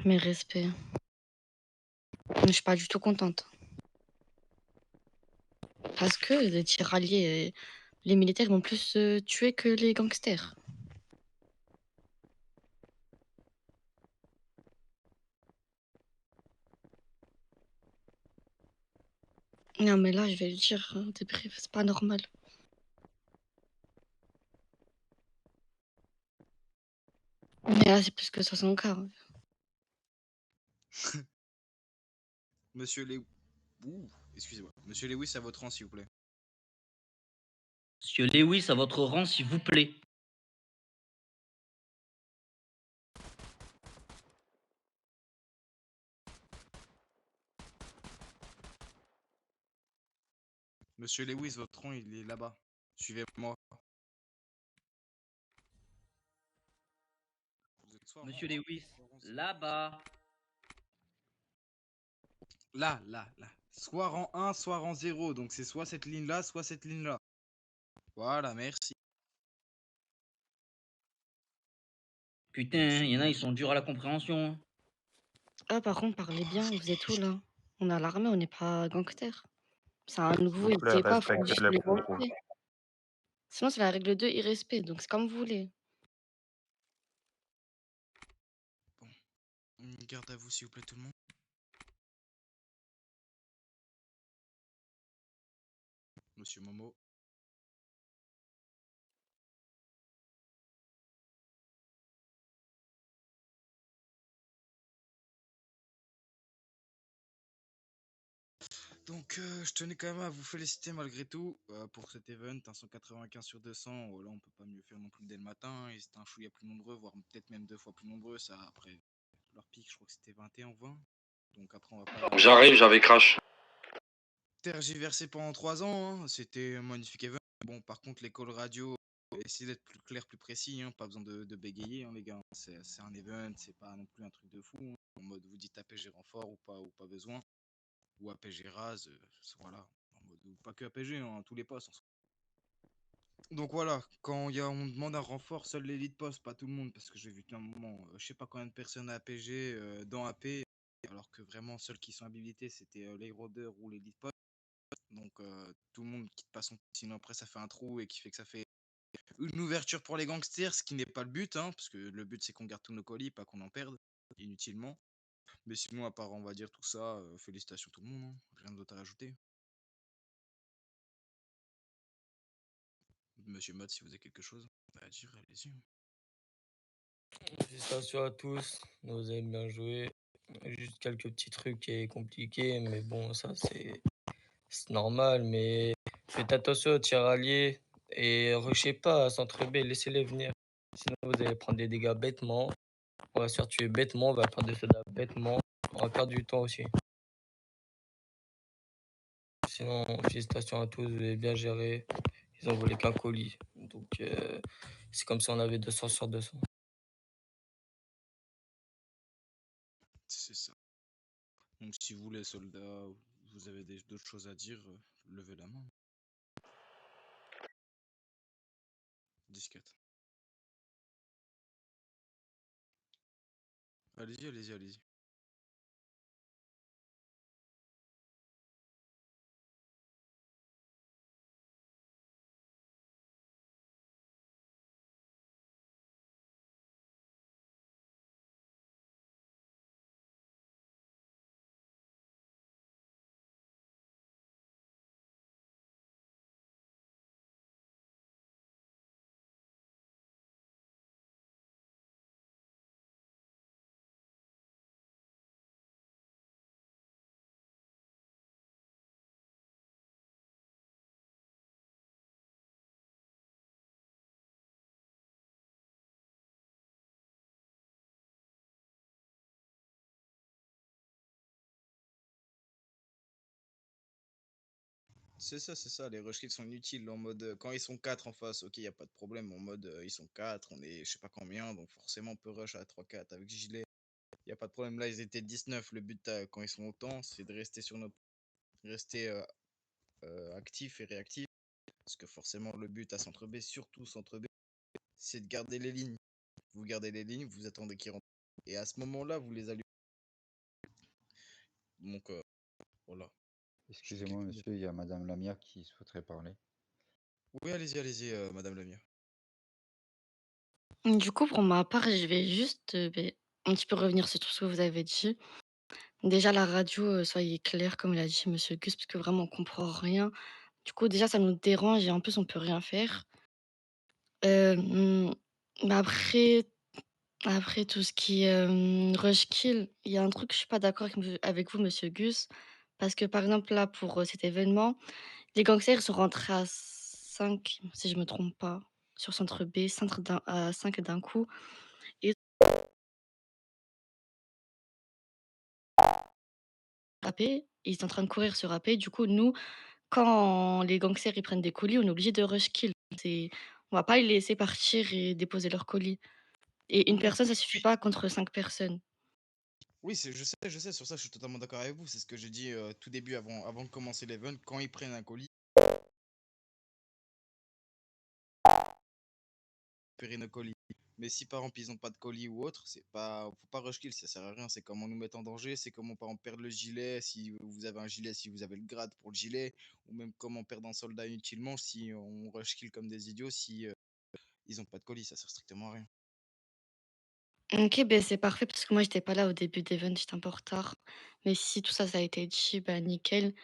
Mes respects. Je suis pas du tout contente. Parce que les tirailliers, les militaires vont plus tuer que les gangsters. Non, mais là, je vais le dire, t'es bref, c'est pas normal. Mais là, c'est plus que 60K. Monsieur Lewis. Ouh, excusez-moi. Monsieur Lewis, à votre rang, s'il vous plaît. Monsieur Lewis, à votre rang, s'il vous plaît. Monsieur Lewis, votre rang, il est là-bas. Suivez-moi. Vous êtes soit Monsieur rang 1, Lewis, soit rang 0. là-bas. Là. Soit rang 1, soit rang 0. Donc c'est soit cette ligne-là, soit cette ligne-là. Voilà, merci. Putain, il y en a, ils sont durs à la compréhension. Ah, par contre, parlez bien, vous êtes où là? On est à l'armée, on n'est pas gangsters. C'est un nouveau, S'il il vous plaît, n'était pas respectez les contrôles. Sinon, c'est la règle 2, irrespect, donc c'est comme vous voulez. Bon. Garde à vous, s'il vous plaît, tout le monde. Monsieur Momo. Donc, je tenais quand même à vous féliciter malgré tout pour cet event, un 195 sur 200. Oh, là, on peut pas mieux faire non plus dès le matin. Ils étaient un chouïa plus nombreux, voire peut-être même 2 fois plus nombreux. Ça, après leur pic, je crois que c'était 21 ou 20. Donc, après, on va pas J'arrive, j'avais crash. tergiverser pendant 3 ans. Hein. C'était un magnifique event. Bon, par contre, l'école radio, essayez d'être plus clair, plus précis. Hein. Pas besoin de bégayer, hein, les gars. C'est un event, c'est pas non plus un truc de fou. Hein. En mode, vous dites APG renfort ou pas besoin. Ou APG rase, voilà. En mode, ou pas que APG, hein, tous les postes. Donc voilà, quand on demande un renfort, seul l'élite poste, pas tout le monde, parce que j'ai vu qu'à un moment, je sais pas combien de personnes à APG dans AP, alors que vraiment seuls qui sont habilités, c'était les rôdeurs ou l'élite poste. Donc tout le monde quitte pas son poste, sinon après ça fait un trou et qui fait que ça fait une ouverture pour les gangsters, ce qui n'est pas le but, hein, parce que le but c'est qu'on garde tous nos colis, pas qu'on en perde inutilement. Mais sinon, à part on va dire tout ça, félicitations tout le monde, hein, rien d'autre à rajouter. Monsieur Mott, si vous avez quelque chose à dire, allez-y. Félicitations à tous, vous avez bien joué. Juste quelques petits trucs qui est compliqué, mais bon, ça c'est normal. Mais faites attention aux tiraliers et rushez pas à centre B, laissez-les venir. Sinon, vous allez prendre des dégâts bêtement. On va se faire tuer bêtement, on va perdre des soldats bêtement. On va perdre du temps aussi. Sinon, félicitations à tous, vous avez bien géré. Ils ont volé qu'un colis. Donc, c'est comme si on avait 200 sur 200. C'est ça. Donc si vous les soldats, vous avez d'autres choses à dire, levez la main. 10-4. Allez-y. C'est ça, les rush kills sont inutiles en mode quand ils sont 4 en face, ok, y a pas de problème. En mode ils sont 4, on est je sais pas combien, donc forcément on peut rush à 3-4 avec gilet. Y a pas de problème, là ils étaient 19. Le but quand ils sont autant, c'est de rester sur notre. Rester actif et réactif. Parce que forcément le but à centre B, surtout centre B, c'est de garder les lignes. Vous gardez les lignes, vous attendez qu'ils rentrent. Et à ce moment-là, vous les allumez. Donc, voilà. Excusez-moi, monsieur, il y a Madame Lamia qui souhaiterait parler. Oui, allez-y, Madame Lamia. Du coup, pour ma part, je vais juste, un petit peu revenir sur tout ce que vous avez dit. Déjà la radio, soyez clair comme l'a dit monsieur Gus, parce que vraiment on comprend rien. Du coup, déjà ça nous dérange et en plus on peut rien faire. Hem, mais après tout ce qui est, rush kill, il y a un truc que je suis pas d'accord avec vous monsieur Gus, parce que par exemple là pour, cet événement, les gangsters ils sont rentrés à 5, si je me trompe pas, sur centre B, centre d'un à 5 d'un coup et AP, ils étaient en train de courir sur AP. Du coup, nous, quand les gangsters ils prennent des colis, on est obligé de rush kill. On va pas les laisser partir et déposer leurs colis. Et une Oui, personne, ça suffit pas contre 5 personnes. oui, je sais, sur ça, je suis totalement d'accord avec vous. C'est ce que j'ai dit tout début avant de commencer l'event. Quand ils prennent un colis, récupérer nos colis. Mais si par exemple ils n'ont pas de colis ou autre, c'est pas, faut pas rush kill, ça sert à rien. C'est comment nous mettre en danger, c'est comment par exemple perdre le gilet si vous avez un gilet, si vous avez le grade pour le gilet, ou même comment perdre un soldat inutilement si on rush kill comme des idiots si ils n'ont pas de colis, ça sert strictement à rien. OK, ben c'est parfait parce que moi, j'étais pas là au début d'event, j'étais un peu en retard. Mais si tout ça, ça a été dit, bah, nickel.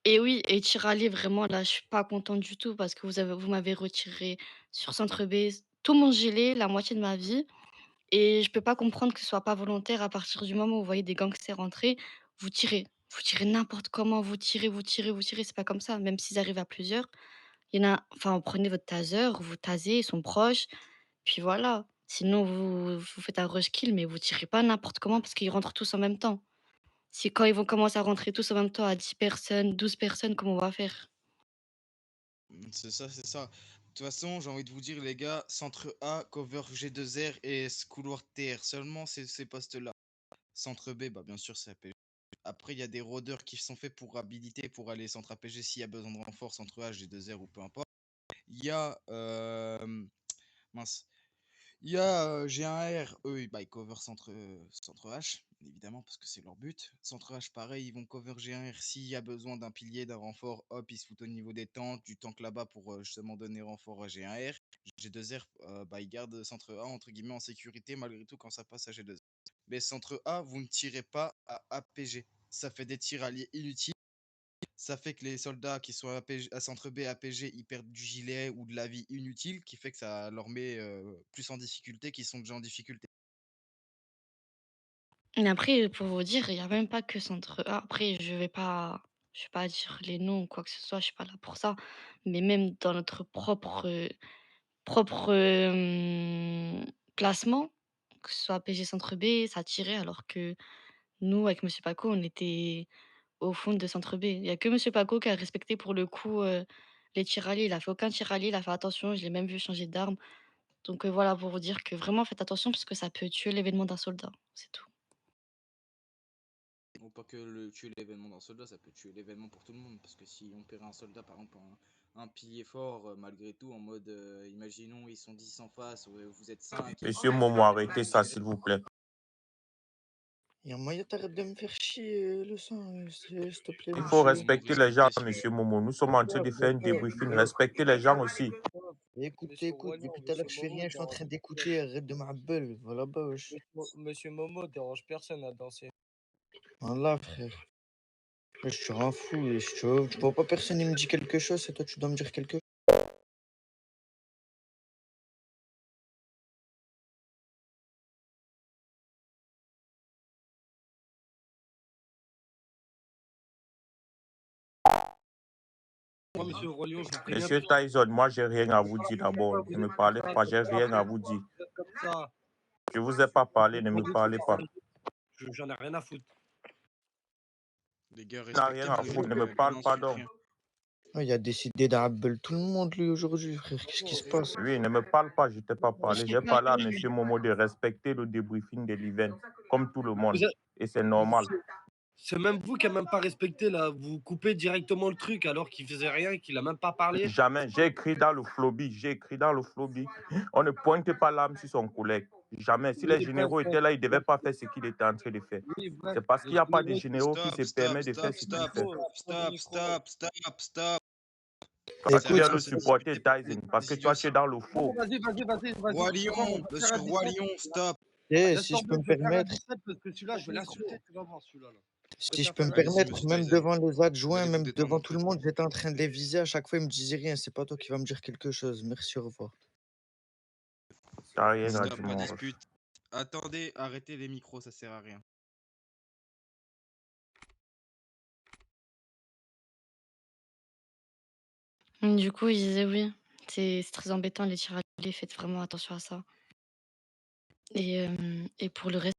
Et oui, et Tirali, vraiment, là, je suis pas contente du tout parce que vous m'avez retiré sur Centre B tout mon gilet, la moitié de ma vie. Et je peux pas comprendre que ce soit pas volontaire à partir du moment où vous voyez des gangsters rentrer, vous tirez. Vous tirez n'importe comment, vous tirez, c'est pas comme ça. Même s'ils arrivent à plusieurs, il y en a enfin, vous prenez votre taser, vous tasez, ils sont proches, puis voilà. Sinon vous faites un rush kill, mais vous tirez pas n'importe comment parce qu'ils rentrent tous en même temps. Si quand ils vont commencer à rentrer tous en même temps à 10 personnes, 12 personnes, comment on va faire? C'est ça, c'est ça. De toute façon, j'ai envie de vous dire, les gars, centre A, cover G2R et couloir TR, seulement ces postes-là. Centre B, bah bien sûr, c'est APG. Après, il y a des rôdeurs qui sont faits pour habiliter pour aller centre APG s'il y a besoin de renfort, centre A, G2R ou peu importe. Il y a. Mince. Il y a G1R, eux, bah, ils cover centre H, évidemment, parce que c'est leur but. Centre H, pareil, ils vont cover G1R s'il y a besoin d'un pilier, d'un renfort. Hop, ils se foutent au niveau des tentes, du tank là-bas pour justement donner renfort à G1R. G2R, bah, ils gardent centre A, entre guillemets, en sécurité, malgré tout, quand ça passe à G2R. Mais centre A, vous ne tirez pas à APG. Ça fait des tirs alliés inutiles. Ça fait que les soldats qui sont à centre B, APG, ils perdent du gilet ou de la vie inutile, qui fait que ça leur met plus en difficulté qu'ils sont déjà en difficulté. Mais après, pour vous dire, il y a même pas que Centre A. Après, je vais pas dire les noms ou quoi que ce soit, je suis pas là pour ça. Mais même dans notre propre, classement, que ce soit PG Centre B, ça tirait alors que nous, avec monsieur Paco, on était au fond de Centre B. Il y a que monsieur Paco qui a respecté pour le coup, les tiraliers. Il a fait aucun tiralier, il a fait attention, je l'ai même vu changer d'arme. Donc, voilà pour vous dire que vraiment faites attention parce que ça peut tuer l'événement d'un soldat, c'est tout. Ou pas que tuer l'événement d'un soldat, ça peut tuer l'événement pour tout le monde. Parce que si on perd un soldat, par exemple, un pilier fort, malgré tout, en mode, imaginons, ils sont 10 en face, vous êtes 5. Monsieur Momo, arrêtez ça, s'il vous plaît. Y'a moyen t'arrêtes de me faire chier, le sang, s'il te plaît, Il faut monsieur. respecter les gens, monsieur Momo. Nous sommes en train de faire un débriefing. Respectez les gens aussi. Écoute, depuis tout à l'heure, je fais rien, je suis en train d'écouter, arrête de m'abbel, voilà, bah, wesh. Monsieur Momo dérange personne à danser. Voilà, frère. Wesh, tu rends fou, wesh, tu vois pas personne, il me dit quelque chose, et toi, tu dois me dire quelque chose. Moi, monsieur Rolion, je vous préviens. Monsieur Tyson, moi, j'ai rien à vous dire d'abord. Ne me parlez pas, j'ai rien à vous dire. Comme ça, Je vous ai pas parlé, ne me parlez pas. j'en ai rien à foutre. Les gars, Il n'a rien à foutre, ne me parle pas donc. Il a décidé d'abbel tout le monde, lui, aujourd'hui, frère. Qu'est-ce qui se passe? Oui, ne me parle pas, je t'ai pas parlé. J'ai parlé à monsieur Momo de respecter le débriefing de l'event, comme tout le monde. Et c'est normal. C'est même vous qui n'avez même pas respecté, là. Vous coupez directement le truc alors qu'il faisait rien, qu'il a même pas parlé. Jamais. J'ai écrit dans le Floby. J'ai écrit dans le Floby. On ne pointe pas l'arme sur son collègue. Jamais. Si les Oui, bref, généraux étaient là, ils ne devaient pas faire ce qu'il était en train de faire. oui, bref. C'est parce qu'il n'y a pas de Les généraux qui se permettent de faire ce qu'il fait. Stop. Parce qu'il vient Écoute, de supporter Tyson. Parce que toi, tu es dans le faux. Vas-y. Roi Lion, monsieur Roi Lion, stop. Et Laisse si je tomber, peux me je vais faire un permettre, bicep parce que celui-là, je vais l'insulter, tu vas voir celui-là. Là. si je peux me Allez-y, permettre, monsieur même Tyson. devant les Vous adjoints, allez vous même détendre devant un tout peu. le monde, j'étais en train de les viser. À chaque fois, ils me disaient rien. C'est pas toi qui vas me dire quelque chose. Merci, au revoir. T'as rien à Stop, dire, pas mon ref. dispute. Attendez, arrêtez les micros, ça sert à rien. Du coup, il disait oui, c'est très embêtant les tirs à l'île, faites vraiment attention à ça. Et pour le reste